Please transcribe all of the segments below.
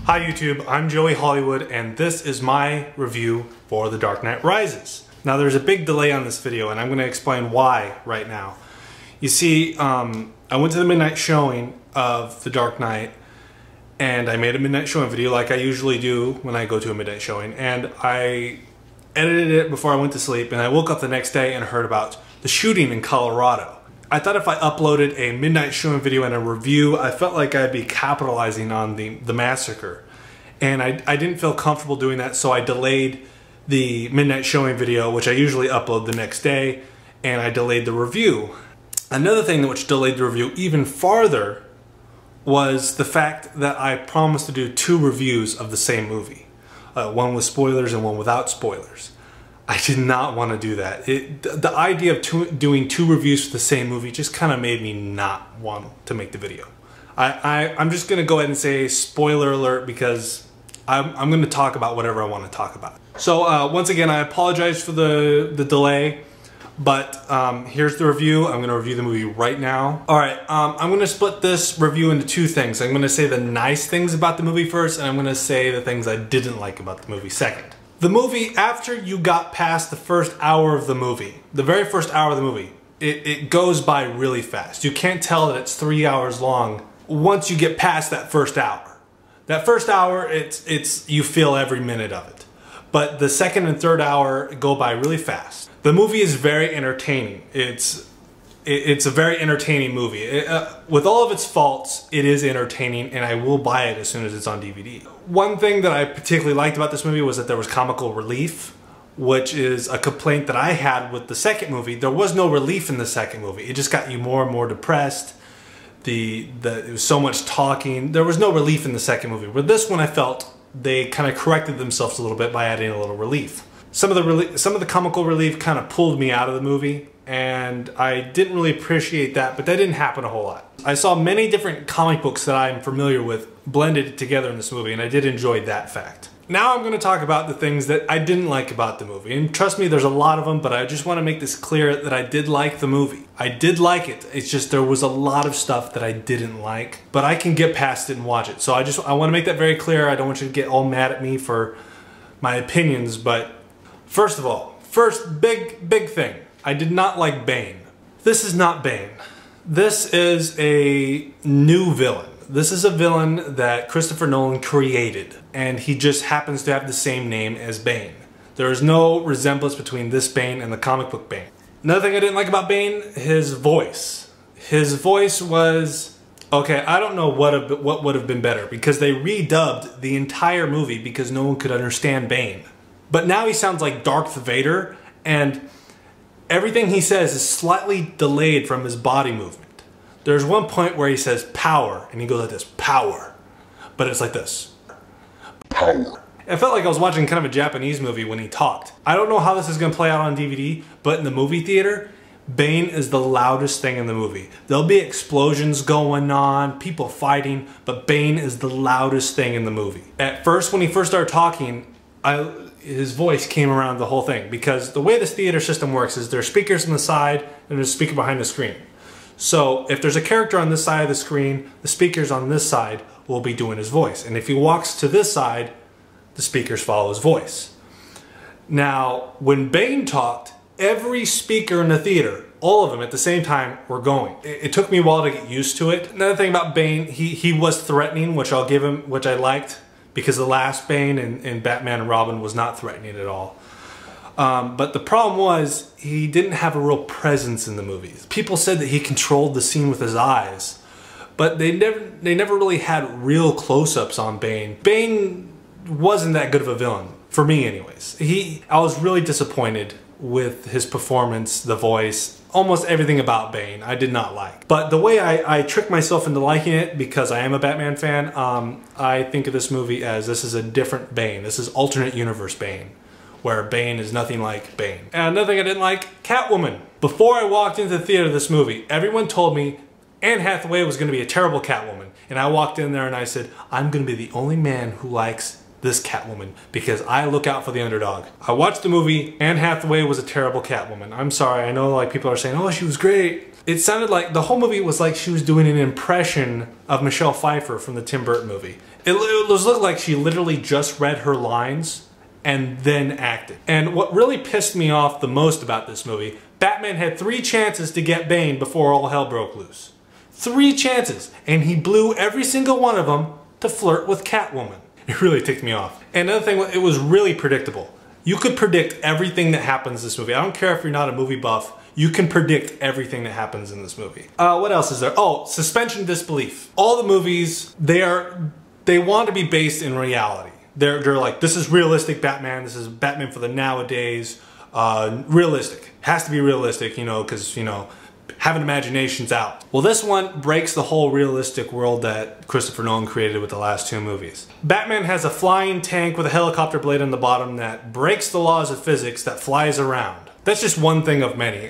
Hi YouTube, I'm Joey Hollywood and this is my review for The Dark Knight Rises. Now there's a big delay on this video and I'm going to explain why right now. You see, I went to the midnight showing of The Dark Knight and I made a midnight showing video like I usually do when I go to a midnight showing, and I edited it before I went to sleep, and I woke up the next day and heard about the shooting in Colorado. I thought if I uploaded a midnight showing video and a review, I felt like I'd be capitalizing on the massacre. And I didn't feel comfortable doing that, so I delayed the midnight showing video, which I usually upload the next day, and I delayed the review. Another thing which delayed the review even farther was the fact that I promised to do 2 reviews of the same movie. One with spoilers and one without spoilers. I did not want to do that. The idea of doing 2 reviews for the same movie just kind of made me not want to make the video. I'm just going to go ahead and say spoiler alert because I'm going to talk about whatever I want to talk about. So once again, I apologize for the delay, but here's the review. I'm going to review the movie right now. Alright, I'm going to split this review into 2 things. I'm going to say the nice things about the movie first, and I'm going to say the things I didn't like about the movie second. The movie, after you got past the first hour of the movie, the very first hour of the movie, it goes by really fast. You can't tell that it's 3 hours long once you get past that first hour. That first hour, you feel every minute of it. But the second and third hour go by really fast. The movie is very entertaining. It's a very entertaining movie. With all of its faults, it is entertaining, and I will buy it as soon as it's on DVD. One thing that I particularly liked about this movie was that there was comical relief, which is a complaint that I had with the second movie. There was no relief in the second movie. It just got you more and more depressed. It was so much talking. There was no relief in the second movie. With this one, I felt they kind of corrected themselves a little bit by adding a little relief. Some of the comical relief kind of pulled me out of the movie, and I didn't really appreciate that, but that didn't happen a whole lot. I saw many different comic books that I'm familiar with blended together in this movie, and I did enjoy that fact. Now I'm going to talk about the things that I didn't like about the movie, and trust me, there's a lot of them, but I just want to make this clear that I did like the movie. I did like it. It's just there was a lot of stuff that I didn't like, but I can get past it and watch it. So I want to make that very clear. I don't want you to get all mad at me for my opinions, but first of all, first big thing. I did not like Bane. This is not Bane. This is a new villain. This is a villain that Christopher Nolan created, and he just happens to have the same name as Bane. There is no resemblance between this Bane and the comic book Bane. Another thing I didn't like about Bane, his voice. His voice was, okay, I don't know what would have been better, because they redubbed the entire movie because no one could understand Bane. But now he sounds like Darth Vader, and everything he says is slightly delayed from his body movement. There's one point where he says power, and he goes like this, power. But it's like this. Power. I felt like I was watching kind of a Japanese movie when he talked. I don't know how this is going to play out on DVD, but in the movie theater, Bane is the loudest thing in the movie. There'll be explosions going on, people fighting, but Bane is the loudest thing in the movie. At first, when he first started talking, his voice came around the whole thing, because the way this theater system works is there's speakers on the side and there's a speaker behind the screen. So if there's a character on this side of the screen, the speakers on this side will be doing his voice. And if he walks to this side, the speakers follow his voice. Now, when Bane talked, every speaker in the theater, all of them at the same time, were going. It took me a while to get used to it. Another thing about Bane, he was threatening, which I'll give him, which I liked, because the last Bane in Batman and Robin was not threatening at all. But the problem was, he didn't have a real presence in the movies. People said that he controlled the scene with his eyes, but they never really had real close-ups on Bane. Bane wasn't that good of a villain, for me anyways. I was really disappointed with his performance, the voice, almost everything about Bane I did not like. But the way I tricked myself into liking it, because I am a Batman fan, I think of this movie as this is a different Bane. This is alternate universe Bane, where Bane is nothing like Bane. And another thing I didn't like, Catwoman. Before I walked into the theater of this movie, everyone told me Anne Hathaway was going to be a terrible Catwoman. And I walked in there and I said, I'm going to be the only man who likes this Catwoman because I look out for the underdog. I watched the movie. Anne Hathaway was a terrible Catwoman. I'm sorry. I know like people are saying, oh, she was great. It sounded like the whole movie was like she was doing an impression of Michelle Pfeiffer from the Tim Burton movie. It looked like she literally just read her lines and then acted. And what really pissed me off the most about this movie, Batman had 3 chances to get Bane before all hell broke loose. 3 chances, and he blew every single one of them to flirt with Catwoman. It really ticked me off. And another thing, it was really predictable. You could predict everything that happens in this movie. I don't care if you're not a movie buff, you can predict everything that happens in this movie. What else is there? Oh, suspension of disbelief. All the movies, they want to be based in reality. They're like, this is realistic Batman, this is Batman for the nowadays, realistic. Has to be realistic, you know, because, you know, having imagination's out. Well, this one breaks the whole realistic world that Christopher Nolan created with the last 2 movies. Batman has a flying tank with a helicopter blade on the bottom that breaks the laws of physics that flies around. That's just one thing of many.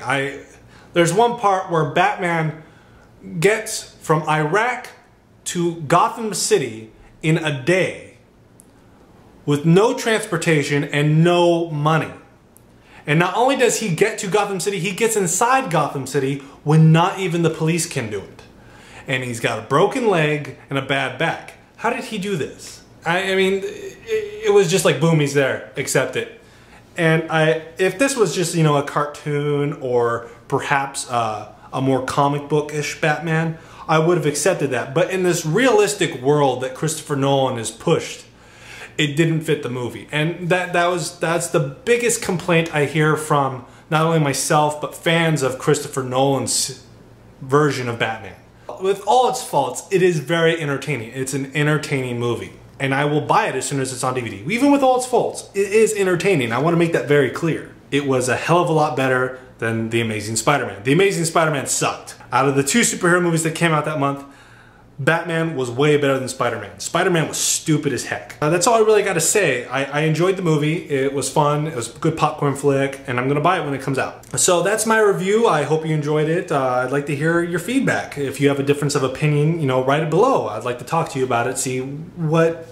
There's one part where Batman gets from Iraq to Gotham City in a day with no transportation and no money. And not only does he get to Gotham City, he gets inside Gotham City when not even the police can do it. And he's got a broken leg and a bad back. How did he do this? I mean, it was just like, boom, he's there, accept it. And if this was just, you know, a cartoon or perhaps a more comic book-ish Batman, I would have accepted that. But in this realistic world that Christopher Nolan has pushed, it didn't fit the movie. And that's the biggest complaint I hear from not only myself, but fans of Christopher Nolan's version of Batman. With all its faults, it is very entertaining. It's an entertaining movie. And I will buy it as soon as it's on DVD. Even with all its faults, it is entertaining. I want to make that very clear. It was a hell of a lot better than The Amazing Spider-Man. The Amazing Spider-Man sucked. Out of the 2 superhero movies that came out that month, Batman was way better than Spider-Man. Spider-Man was stupid as heck. That's all I really got to say. I enjoyed the movie. It was fun. It was a good popcorn flick, and I'm going to buy it when it comes out. So that's my review. I hope you enjoyed it. I'd like to hear your feedback. If you have a difference of opinion, you know, write it below. I'd like to talk to you about it, see what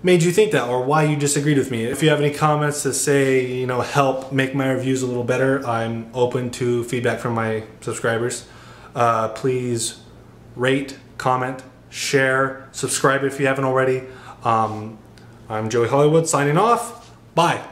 made you think that or why you disagreed with me. If you have any comments to say, you know, help make my reviews a little better, I'm open to feedback from my subscribers. Please rate, comment, share, subscribe if you haven't already. I'm Joey Hollywood signing off. Bye.